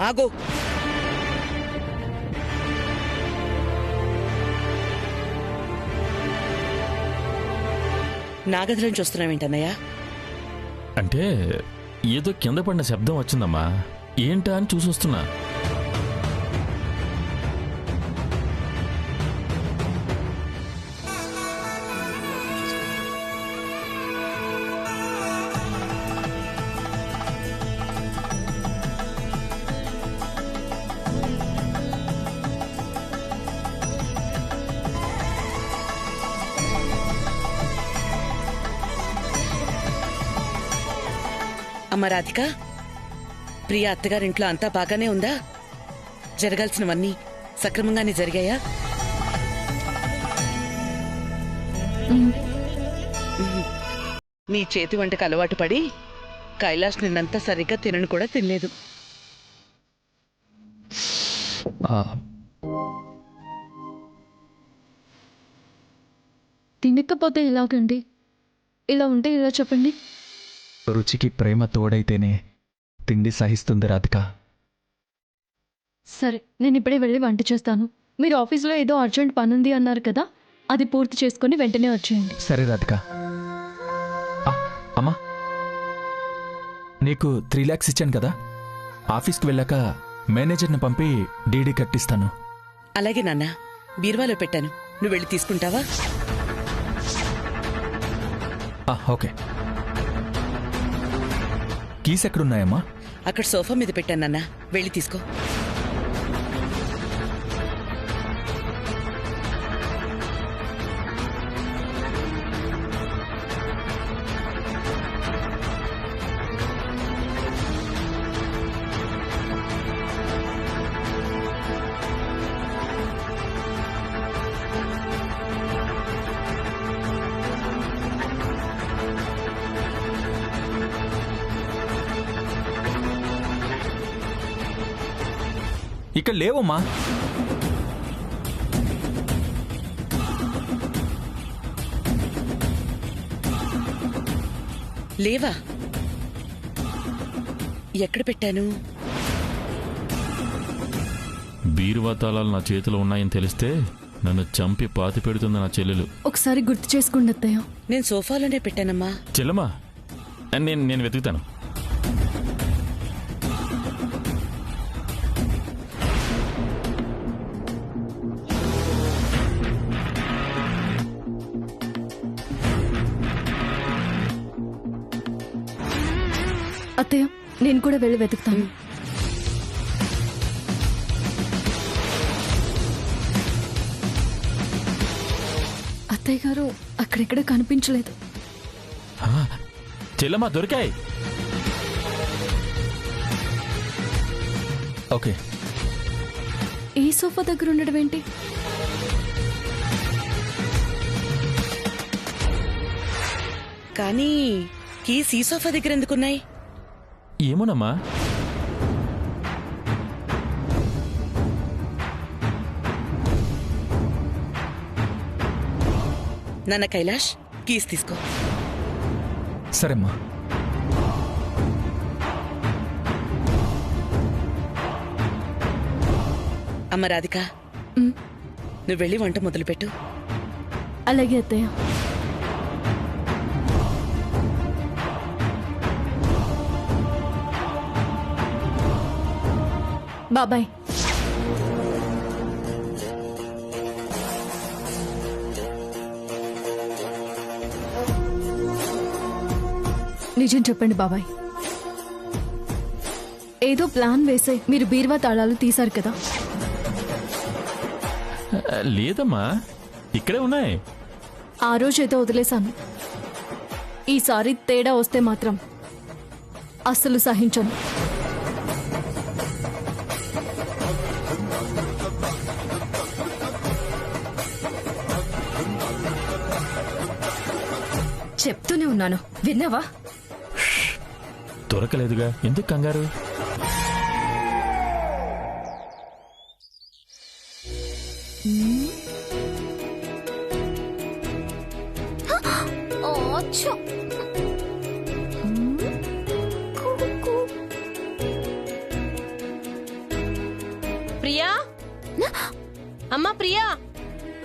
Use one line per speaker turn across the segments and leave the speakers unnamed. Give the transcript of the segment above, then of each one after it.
ఆగో. నాగదిలోంచి వస్తున్నావేంటన్నయ్యా?
అంటే ఏదో కింద పడిన శబ్దం వచ్చిందమ్మా, ఏంటా అని చూసొస్తున్నా.
అమ్మ రాధిక, ప్రియ అత్తగారింట్లో అంతా బాగానే ఉందా? జరగాల్సినవన్నీ సక్రమంగానే జరిగాయా? నీ చేతి వంటకు అలవాటు పడి కైలాష్ నిన్నంతా సరిగ్గా తినను కూడా తినలేదు.
తినకపోతే ఎలాగండి? ఇలా ఉంటే ఇలా చెప్పండి.
రుచికి ప్రేమ తోడైతేనే తిండి సహిస్తుంది రాధిక.
సరే, నేను ఇప్పుడే వెళ్ళి వంట చేస్తాను. మీరు ఆఫీస్లో ఏదో అర్జెంట్ పని ఉంది అన్నారు కదా, అది పూర్తి చేసుకొని వెంటనే వచ్చేయండి.
సరే రాధిక. అమ్మా, నీకు 3 lakhs ఇచ్చాను కదా, ఆఫీస్కి వెళ్ళాక మేనేజర్ని పంపి డీడీ కట్టిస్తాను.
అలాగే నాన్న, బీరువాలో పెట్టాను, నువ్వు వెళ్ళి తీసుకుంటావా?
ఓకే. కీస్ ఎక్కడున్నాయమ్మా?
అక్కడ సోఫా మీద పెట్టాను నాన్న, వెళ్ళి తీసుకో.
ఇక్కడ లేవమ్మా.
లేవా? ఎక్కడ పెట్టాను?
బీరువా తాళాలు నా చేతిలో ఉన్నాయని తెలిస్తే నన్ను చంపి పాతి పెడుతుంది నా చెల్లెలు.
ఒకసారి గుర్తు చేసుకోండి అత్తయ్య.
నేను సోఫాలోనే పెట్టానమ్మా.
చెల్లమ్మా, నేను వెతుకుతాను.
అత్తయ్య, నేను కూడా వెళ్ళి వెతుకుతాను. అత్తయ్య గారు అక్కడెక్కడ కనిపించలేదు.
చెల్లమ్మా, దొరికాయి.
ఓకే.
ఈ సోఫా దగ్గర ఉండడం ఏంటి?
కానీ కీస్ ఈ సోఫా దగ్గర ఎందుకున్నాయి?
ఏమోనమ్మా.
నాన్న కైలాష్, కీస్ తీసుకో.
సరేమ్మా.
అమ్మ రాధిక, నువ్వు వెళ్ళి వంట మొదలుపెట్టు.
అలాగే అత్తయ్య. బాబాయ్. నిజం చెప్పండి బాబాయ్, ఏదో ప్లాన్ వేసే మీరు బీరువా తాళాలు తీశారు కదా?
లేదమ్మా, ఇక్కడే ఉన్నాయి.
ఆ రోజు ఏదో వదిలేశాను. ఈసారి తేడా వస్తే మాత్రం అస్సలు సహించను.
చెప్తూనే ఉన్నాను, విన్నావా?
దొరకలేదుగా, ఎందుకు కంగారు?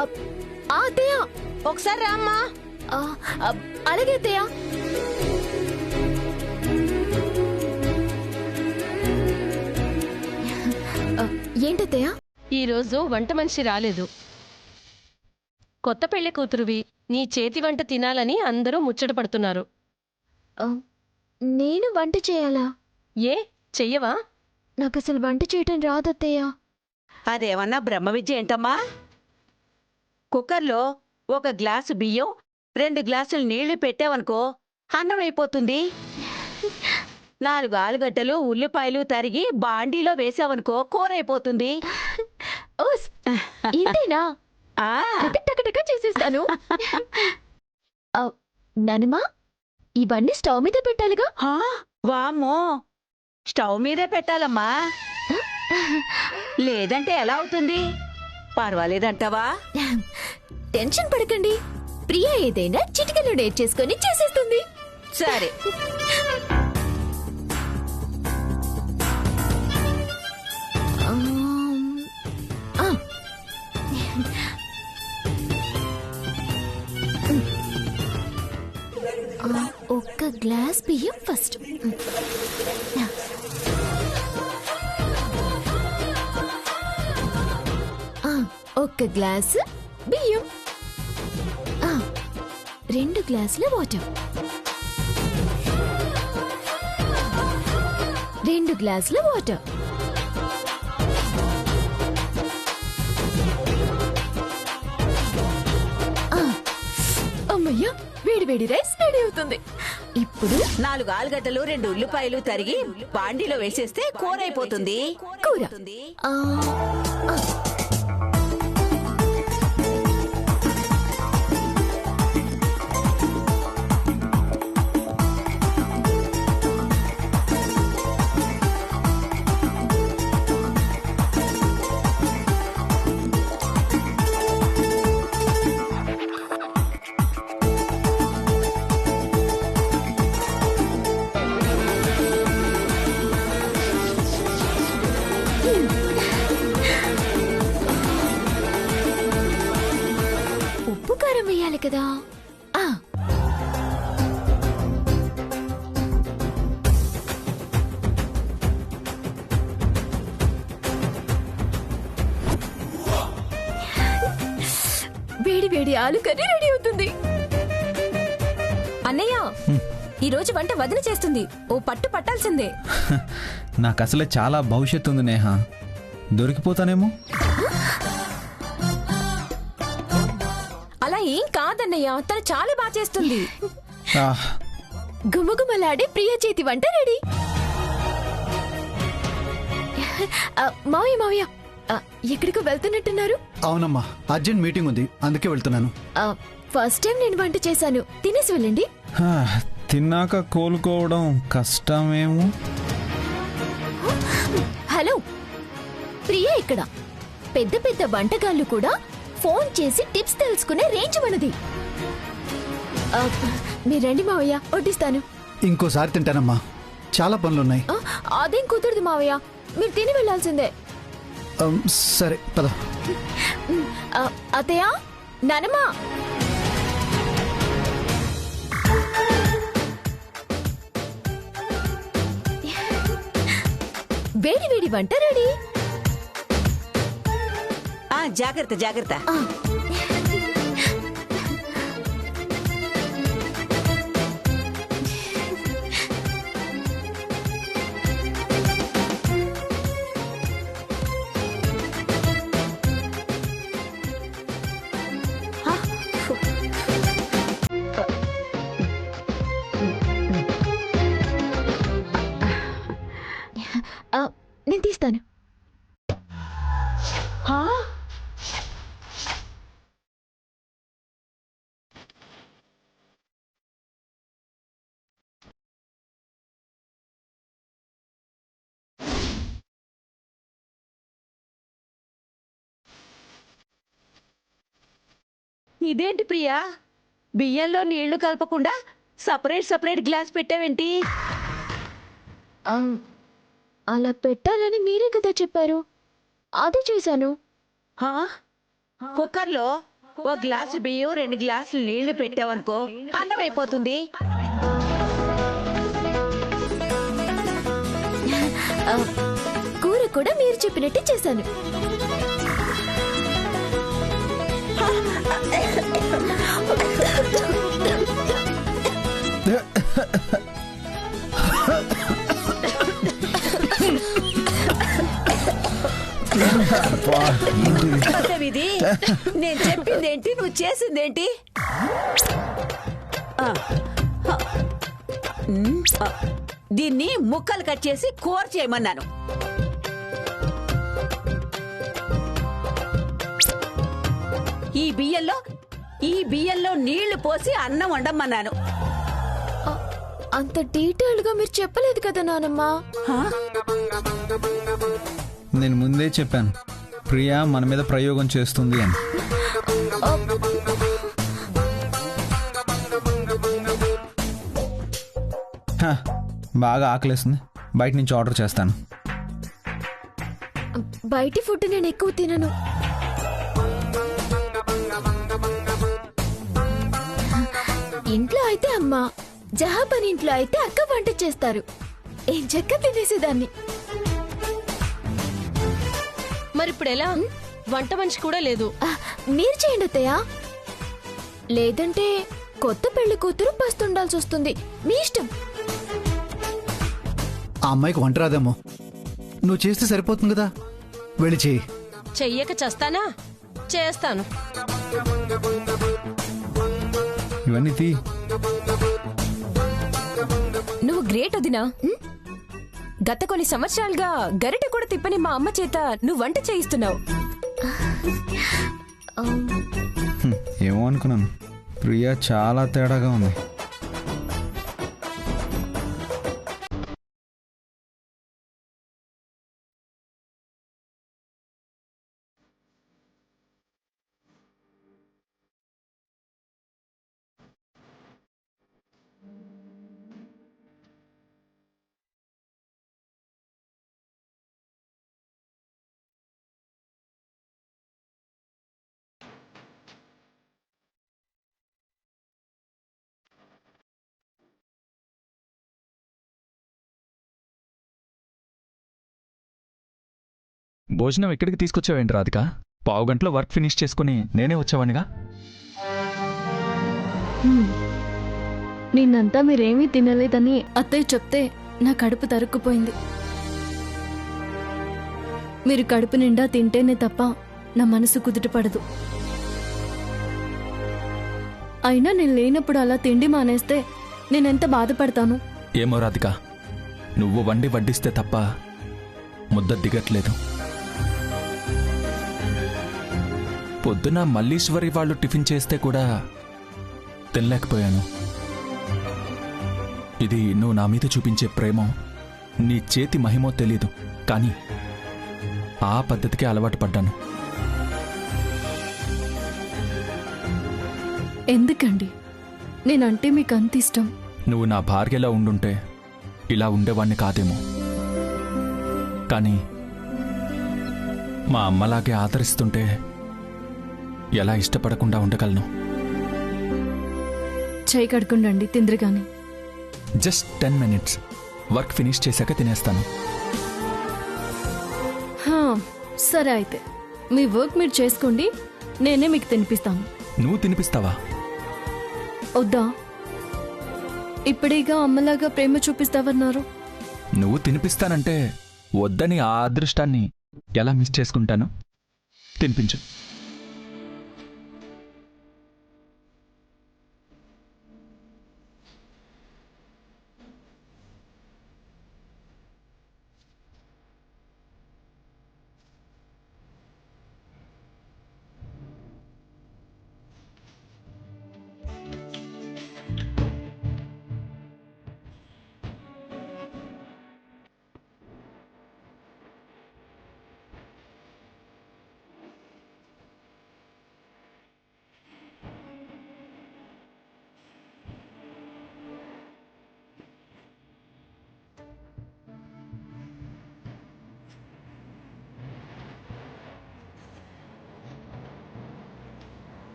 అత్తయ్య
ఒకసారి రామ్మా.
ఆ, ఆ, అలాగే అత్తయ్య. ఏంటత్తయ్య?
ఈరోజు వంట మనిషి రాలేదు. కొత్త పెళ్లి కూతురువి, నీ చేతి వంట తినాలని అందరూ ముచ్చట పడుతున్నారు.
నేను వంట చేయాలా?
ఏ చెయ్యవా?
నాకు అసలు వంట చేయటం రాదత్తయ్య.
అదేమన్నా బ్రహ్మ విద్య ఏంటమ్మా? కుక్కర్లో 1 గ్లాసు బియ్యం 2 గ్లాసులు నీళ్లు పెట్టావనుకో అన్నం అయిపోతుంది. 4 ఆలుగడ్డలు ఉల్లిపాయలు తరిగి బాండీలో వేసావనుకో కూర అయిపోతుంది.
ఓస్, ఇంతేనా?
ఆ,
టకటక చేసేస్తాను. నానమ్మా, ఇవన్నీ స్టవ్ మీద పెట్టాలిగా?
ఆ, వామ్మో, స్టవ్ మీదే పెట్టాలమ్మా. లేదంటే ఎలా అవుతుంది? పర్వాలేదంటావా?
టెన్షన్ పడకండి, ప్రియా ఏదైనా చిటికలో నేర్చేసుకొని చేసేస్తుంది.
సరే.
ఆ. 1 గ్లాస్ బియ్యం ఫస్ట్. 1 గ్లాసు బియ్యం. 2 గ్లాసుల వాటర్. 2 గ్లాసుల వాటర్. అమ్మయ్యా, వేడి వేడి రైస్ రెడీ అవుతుంది. ఇప్పుడు
4 ఆలుగడ్డలు 2 ఉల్లిపాయలు తరిగి బాండీలో వేసేస్తే కూర అయిపోతుంది.
కూర. ఆ, ఆ. ఉప్పు కారం వేయాలి కదా. ఆ, వేడి వేడి ఆలు కర్రీ రెడీ అవుతుంది.
అన్నయ్య, ఈ రోజు వంట వదిన చేస్తుంది. ఓ పట్టు పట్టాల్సిందే.
నాకు అసలే చాలా భవిష్యత్తు ఉంది నేహ, దొరికిపోతానేమో.
అలా ఏం కాదన్నయ్య, తను చాలా బాగా చేస్తుంది.
ఆహ్,
గుమగుమలాడే ప్రియ చేతి వంట రెడీ. మావయ్య మావయ్య, ఎక్కడికో వెళ్తున్నట్టున్నారు?
అవునమ్మా, అర్జెంట్ మీటింగ్ ఉంది, అందుకే వెళ్తున్నాను.
ఫస్ట్ టైం నేను వంట చేశాను, తినేసి వెళ్ళండి.
తిన్నాక కోలుకోవడం కష్టమేమో.
హలో, ప్రియ ఇక్కడ. పెద్ద పెద్ద వంటగాళ్ళు కూడా ఫోన్ చేసి టిప్స్ తెలుసుకునే రేంజ్ మనది. మీరు రండి మావయ్య, వడ్డిస్తాను.
ఇంకోసారి తింటానమ్మా, చాలా పనులున్నాయి.
అదేం కుదరదు మావయ్య, మీరు తిని వెళ్ళాల్సిందే.
సరే పద.
అత్తయ్య, నానమ్మా, వేడి వేడి వంట రెడీ.
ఆ, జాగ్రత్త జాగ్రత్త.
నేను తీస్తాను.
ఇదేంటి ప్రియా, బియ్యంలో నీళ్లు కలపకుండా సపరేట్ గ్లాస్ పెట్టావేంటి?
అలా పెట్టాలని మీరే కదా చెప్పారు, అదే చేశాను.
కుక్కర్లో ఓ గ్లాసు బియ్యం 2 గ్లాసులు నీళ్లు పెట్టావనుకో అన్నం అయిపోతుంది.
కూర కూడా మీరు చెప్పినట్టే చేశాను.
ఇది నేను చెప్పిందేంటి, నువ్వు చేసిందేంటి? దీన్ని ముక్కలు కట్ చేసి కూర చేయమన్నాను. ఈ బియ్యంలో నీళ్లు పోసి అన్నం వండమన్నాను.
అంత డీటెయిల్ గా మీరు చెప్పలేదు కదా నానమ్మా.
నేను ముందే చెప్పాను ప్రియా మన మీద ప్రయోగం చేస్తుంది అని. బాగా ఆకలేస్తుంది, బయట నుంచి ఆర్డర్ చేస్తాను.
బయటి ఫుడ్ నేను ఎక్కువ తినను. ఇంట్లో అయితే అమ్మ, జహాపని ఇంట్లో అయితే అక్క వంట చేస్తారు. ఏం చెక్క తినేసేదాన్ని.
మరిప్పుడు ఎలా? వంట మనిషి కూడా లేదు.
మీరు చేయండి అత్తయ్య. లేదంటే కొత్త పెళ్లి కూతురు పస్తుండాల్సి వస్తుంది. మీ ఇష్టం.
ఆ అమ్మాయికి వంట రాదేమో, నువ్వు చేస్తే సరిపోతుంది కదా, వెళ్ళి చేయి.
చెయ్యక చస్తానా? చేస్తాను.
ఇవన్నీ తీ.
నువ్వు గ్రేట్ వదినా. గత కొన్ని సంవత్సరాలుగా గరిట కూడా తిప్పని మా అమ్మ చేత నువ్వు వంట చేయిస్తున్నావు.
ఏమో అనుకున్నాను, ప్రియా చాలా తేడాగా ఉంది.
భోజనం ఎక్కడికి తీసుకొచ్చావేంటి రాధిక? పావుగంటలో వర్క్ ఫినిష్ చేసుకుని నేనే వచ్చావనిగా.
నిన్నంతా మీరేమీ తినలేదని అత్తయ్య చెప్తే నా కడుపు తరుక్కుపోయింది. మీరు కడుపు నిండా తింటేనే తప్ప నా మనసు కుదుటపడదు. అయినా నేను లేనప్పుడు అలా తిండి మానేస్తే నేనెంత బాధపడతాను.
ఏమో రాధిక, నువ్వు వండి వడ్డిస్తే తప్ప ముద్ద దిగట్లేదు. పొద్దున మల్లీశ్వరి వాళ్ళు టిఫిన్ చేస్తే కూడా తినలేకపోయాను. ఇది నువ్వు నా మీద చూపించే ప్రేమో, నీ చేతి మహిమో తెలీదు, కానీ ఆ పద్ధతికి అలవాటు పడ్డాను.
ఎందుకండి నేనంటే మీకు అంత ఇష్టం?
నువ్వు నా భార్యలా ఉండుంటే ఇలా ఉండేవాణ్ణి కాదేమో, కానీ మా అమ్మలాగే ఆదరిస్తుంటే ఎలా ఇష్టపడకుండా ఉండగలను?
చేయి కడుకుండండి తిందరగాని.
జస్ట్ 10 minutes, వర్క్ ఫినిష్ చేశాక తినేస్తాను.
సరే అయితే మీ వర్క్ మీరు చేసుకోండి, నేనే మీకు తినిపిస్తాను.
నువ్వు తినిపిస్తావా?
వద్దా? ఇప్పుడేగా అమ్మలాగా ప్రేమ చూపిస్తావన్నారు.
నువ్వు తినిపిస్తానంటే వద్దని ఆ అదృష్టాన్ని ఎలా మిస్ చేసుకుంటాను? తినిపించు.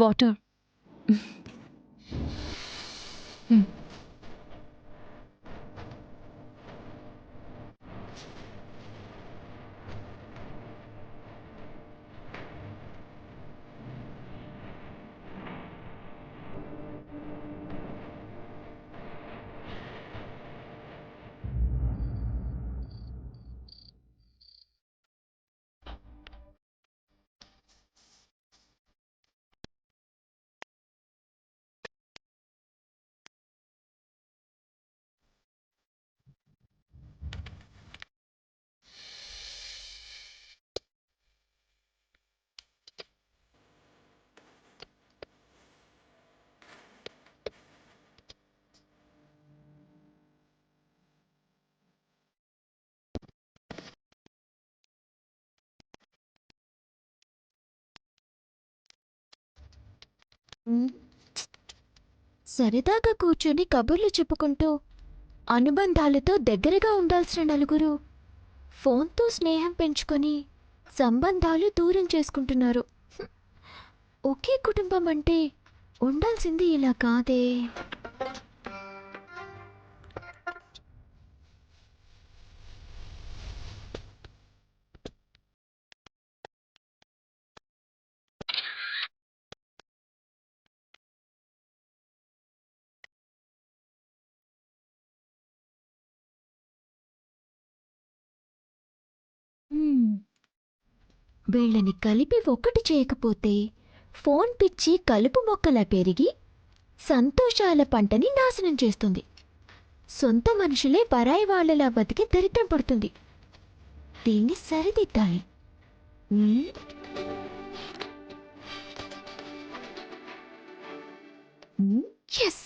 వాటర్.
సరదాగా కూర్చొని కబుర్లు చెప్పుకుంటూ అనుబంధాలతో దగ్గరగా ఉండాల్సిన నలుగురు ఫోన్తో స్నేహం పెంచుకొని సంబంధాలు దూరం చేసుకుంటున్నారు. ఒకే కుటుంబం అంటే ఉండాల్సింది ఇలా కాదే. వీళ్ళని కలిపి ఒక్కటి చేయకపోతే ఫోన్ పిచ్చి కలుపు మొక్కలా పెరిగి సంతోషాల పంటని నాశనం చేస్తుంది. సొంత మనుషులే పరాయి వాళ్ళలా బతికి దరిద్రం పడుతుంది. దీన్ని సరిదిద్దాలి. ఎస్.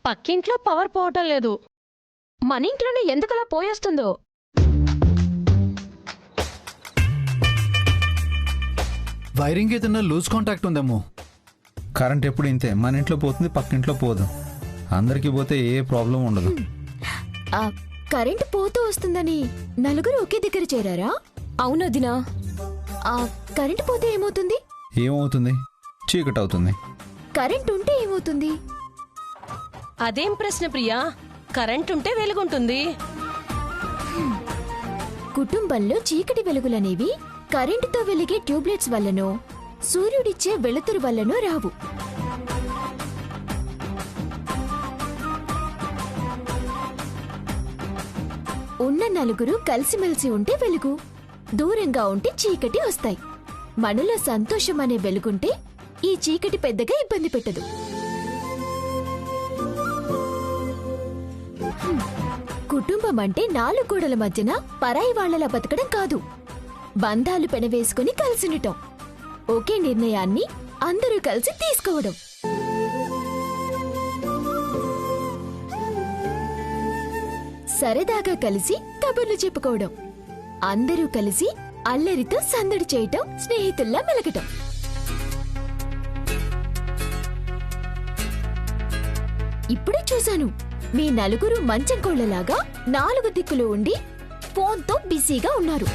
పక్కింట్లో పవర్ పోవటం లేదు.
మన ఇంట్లోనే ఎందుకలా పోయేస్తుందో.
వైరింగ్ ఏదన్నా లూజ్ కాంటాక్ట్ ఉందేమో.
కరెంట్ ఎప్పుడు ఇంతే, మన ఇంట్లో పోతుంది, పక్కింట్లో పోదు. అందరికీ పోతే ఏ ప్రాబ్లం ఉండదు.
కరెంటు పోతూ వస్తుందని నలుగురు ఒకే దగ్గర చేరారా?
అవునదినా.
కరెంటు పోతే ఏమవుతుంది?
ఏమవుతుంది? చీకటి అవుతుంది.
కరెంటు ఉంటే ఏమవుతుంది?
అదేం ప్రశ్న ప్రియా? కరెంట్ ఉంటే వెలుగుంటుంది.
కుటుంబంలో చీకటి వెలుగులనేవి కరెంటుతో వెలిగే ట్యూబ్లైట్స్ వల్లనో సూర్యుడిచ్చే వెలుతురు వల్లనో రావు. ఉన్న నలుగురు కలిసిమెలిసి ఉంటే వెలుగు, దూరంగా ఉంటే చీకటి వస్తాయి. మనలో సంతోషం అనే వెలుగుంటే ఈ చీకటి పెద్దగా ఇబ్బంది పెట్టదు. కుటుంబం అంటే నాలుగు గోడల మధ్యన పరాయి వాళ్లలా బతకడం కాదు, బంధాలు పెనవేసుకుని కలిసినటం, ఒకే నిర్ణయాన్ని అందరూ కలిసి తీసుకోవడం. సరదాగా కలిసి కబుర్లు చెప్పుకోవడం, అందరూ కలిసి అల్లరితో సందడి చేయటం, స్నేహితుల్లా మెలగటం. చూశాను. మీ నలుగురు మంచం కోళ్లలాగా 4 దిక్కులు ఉండి ఫోన్తో బిజీగా ఉన్నారు.